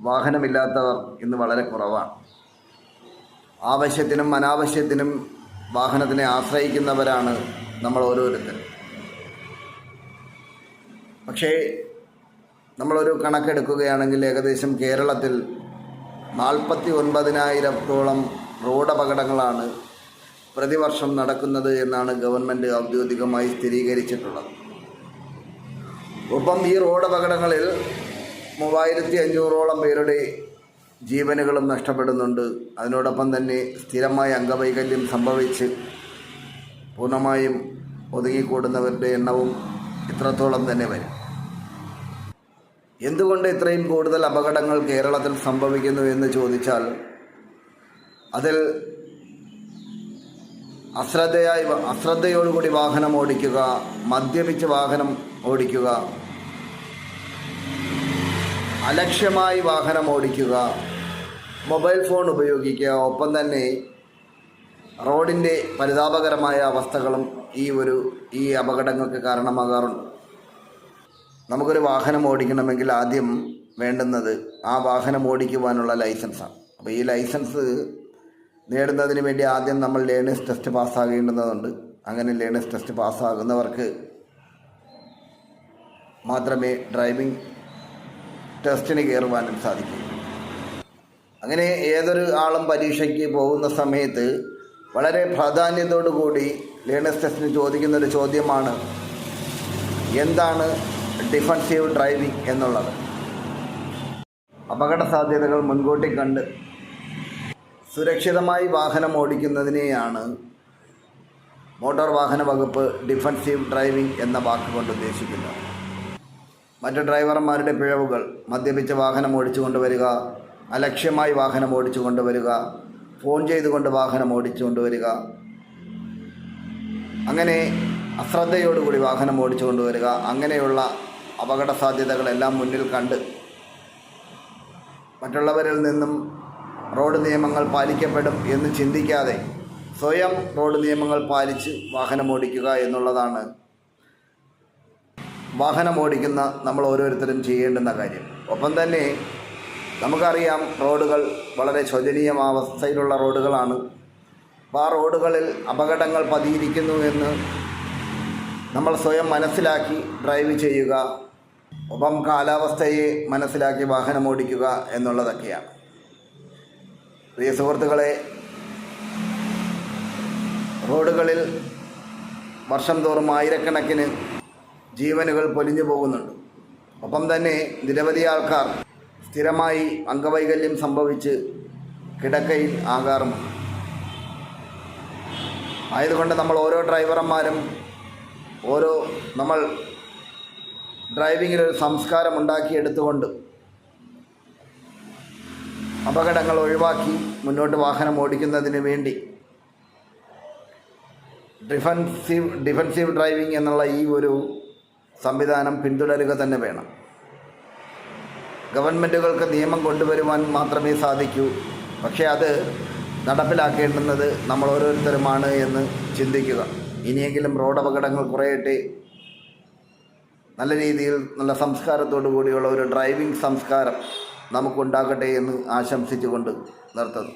വാഹനമില്ലാത്തവർ ഇന്ന് വളരെ കുറവാണ്. ആവശ്യത്തിനും അനാവശ്യത്തിനും വാഹനത്തിനെ ആശ്രയിക്കുന്നവരാണ് നമ്മൾ ഓരോരുത്തരും. പക്ഷേ നമ്മളൊരു കണക്കെടുക്കുകയാണെങ്കിൽ ഏകദേശം കേരളത്തിൽ 49,000-ഓളം റോഡ് അപകടങ്ങളാണ് പ്രതിവർഷം നടക്കുന്നത് എന്നാണ് ഗവൺമെൻറ് ഔദ്യോഗികമായി സ്ഥിരീകരിച്ചിട്ടുള്ളത്. ഒപ്പം ഈ റോഡ് അപകടങ്ങളിൽ 3,500-ഓളം പേരുടെ ജീവനുകളും നഷ്ടപ്പെടുന്നുണ്ട്. അതിനോടൊപ്പം തന്നെ സ്ഥിരമായ അംഗവൈകല്യം സംഭവിച്ച് പൂർണ്ണമായും ഒതുങ്ങിക്കൂടുന്നവരുടെ എണ്ണവും ഇത്രത്തോളം തന്നെ വരും. എന്തുകൊണ്ട് ഇത്രയും കൂടുതൽ അപകടങ്ങൾ കേരളത്തിൽ സംഭവിക്കുന്നു എന്ന് ചോദിച്ചാൽ അതിൽ അശ്രദ്ധയോടുകൂടി വാഹനം ഓടിക്കുക, മദ്യപിച്ച് വാഹനം ഓടിക്കുക, അലക്ഷ്യമായി വാഹനം ഓടിക്കുക, മൊബൈൽ ഫോൺ ഉപയോഗിക്കുക, ഒപ്പം തന്നെ റോഡിൻ്റെ പരിതാപകരമായ അവസ്ഥകളും ഈ അപകടങ്ങൾക്ക് കാരണമാകാറുണ്ട്. നമുക്കൊരു വാഹനം ഓടിക്കണമെങ്കിൽ ആദ്യം വേണ്ടുന്നത് ആ വാഹനം ഓടിക്കുവാനുള്ള ലൈസൻസാണ്. അപ്പോൾ ഈ ലൈസൻസ് നേടുന്നതിന് വേണ്ടി ആദ്യം നമ്മൾ ലേണേഴ്സ് ടെസ്റ്റ് പാസ്സാകേണ്ടതുണ്ട്. അങ്ങനെ ലേണേഴ്സ് ടെസ്റ്റ് പാസ്സാകുന്നവർക്ക് മാത്രമേ ഡ്രൈവിംഗ് ടെസ്റ്റിന് കയറുവാനും സാധിക്കൂ. അങ്ങനെ ഏതൊരു ആളും പരീക്ഷയ്ക്ക് പോകുന്ന സമയത്ത് വളരെ പ്രാധാന്യത്തോടു കൂടി ലേണേഴ്സ് ടെസ്റ്റിന് ചോദിക്കുന്നൊരു ചോദ്യമാണ് എന്താണ് ഡിഫൻസീവ് ഡ്രൈവിംഗ് എന്നുള്ളത്. അപകട സാധ്യതകൾ മുൻകൂട്ടി കണ്ട് സുരക്ഷിതമായി വാഹനം ഓടിക്കുന്നതിനെയാണ് മോട്ടോർ വാഹന വകുപ്പ് ഡിഫൻസീവ് ഡ്രൈവിംഗ് എന്ന വാക്കുകൊണ്ട് ഉദ്ദേശിക്കുന്നത്. മറ്റ് ഡ്രൈവർമാരുടെ പിഴവുകൾ, മദ്യപിച്ച് വാഹനം ഓടിച്ചു കൊണ്ടുവരിക, അലക്ഷ്യമായി വാഹനം ഓടിച്ചു കൊണ്ടുവരിക, ഫോൺ ചെയ്തുകൊണ്ട് വാഹനം ഓടിച്ചു കൊണ്ടുവരിക, അങ്ങനെ അശ്രദ്ധയോടുകൂടി വാഹനം ഓടിച്ചു കൊണ്ടുവരിക, അങ്ങനെയുള്ള അപകട സാധ്യതകളെല്ലാം മുന്നിൽ കണ്ട് മറ്റുള്ളവരിൽ നിന്നും റോഡ് നിയമങ്ങൾ പാലിക്കപ്പെടും എന്ന് ചിന്തിക്കാതെ സ്വയം റോഡ് നിയമങ്ങൾ പാലിച്ച് വാഹനം ഓടിക്കുക എന്നുള്ളതാണ് വാഹനം ഓടിക്കുന്ന നമ്മൾ ഓരോരുത്തരും ചെയ്യേണ്ടുന്ന കാര്യം. ഒപ്പം തന്നെ നമുക്കറിയാം റോഡുകൾ വളരെ ശോചനീയാവസ്ഥയിലുള്ള റോഡുകളാണ്. അപ്പോൾ ആ റോഡുകളിൽ അപകടങ്ങൾ പതിയിരിക്കുന്നു എന്ന് നമ്മൾ സ്വയം മനസ്സിലാക്കി ഡ്രൈവ് ചെയ്യുക, ഒപ്പം കാലാവസ്ഥയെ മനസ്സിലാക്കി വാഹനം ഓടിക്കുക എന്നുള്ളതൊക്കെയാണ്. പ്രിയ സുഹൃത്തുക്കളെ, റോഡുകളിൽ വർഷം തോറും ആയിരക്കണക്കിന് ജീവനുകൾ പൊലിഞ്ഞു പോകുന്നുണ്ട്. ഒപ്പം തന്നെ നിരവധി ആൾക്കാർ സ്ഥിരമായി അംഗവൈകല്യം സംഭവിച്ച് കിടക്കയിൽ ആകാറുമുണ്ട്. ആയതുകൊണ്ട് നമ്മൾ ഓരോ ഡ്രൈവർമാരും നമ്മൾ ഡ്രൈവിങ്ങിലൊരു സംസ്കാരം ഉണ്ടാക്കിയെടുത്തുകൊണ്ട് അപകടങ്ങൾ ഒഴിവാക്കി മുന്നോട്ട് വാഹനം ഓടിക്കുന്നതിന് വേണ്ടി ഡിഫൻസീവ് ഡ്രൈവിംഗ് എന്നുള്ള ഈ ഒരു സംവിധാനം പിന്തുടരുക തന്നെ വേണം. ഗവൺമെൻറ്റുകൾക്ക് നിയമം കൊണ്ടുവരുവാൻ മാത്രമേ സാധിക്കൂ. പക്ഷേ അത് നടപ്പിലാക്കേണ്ടുന്നത് നമ്മൾ ഓരോരുത്തരുമാണ് എന്ന് ചിന്തിക്കുക. ഇനിയെങ്കിലും റോഡ് അപകടങ്ങൾ കുറയട്ടെ, നല്ല രീതിയിൽ നല്ല സംസ്കാരത്തോടു കൂടിയുള്ള ഒരു ഡ്രൈവിംഗ് സംസ്കാരം നമുക്കുണ്ടാകട്ടെ എന്ന് ആശംസിച്ചുകൊണ്ട് നിർത്തുന്നു.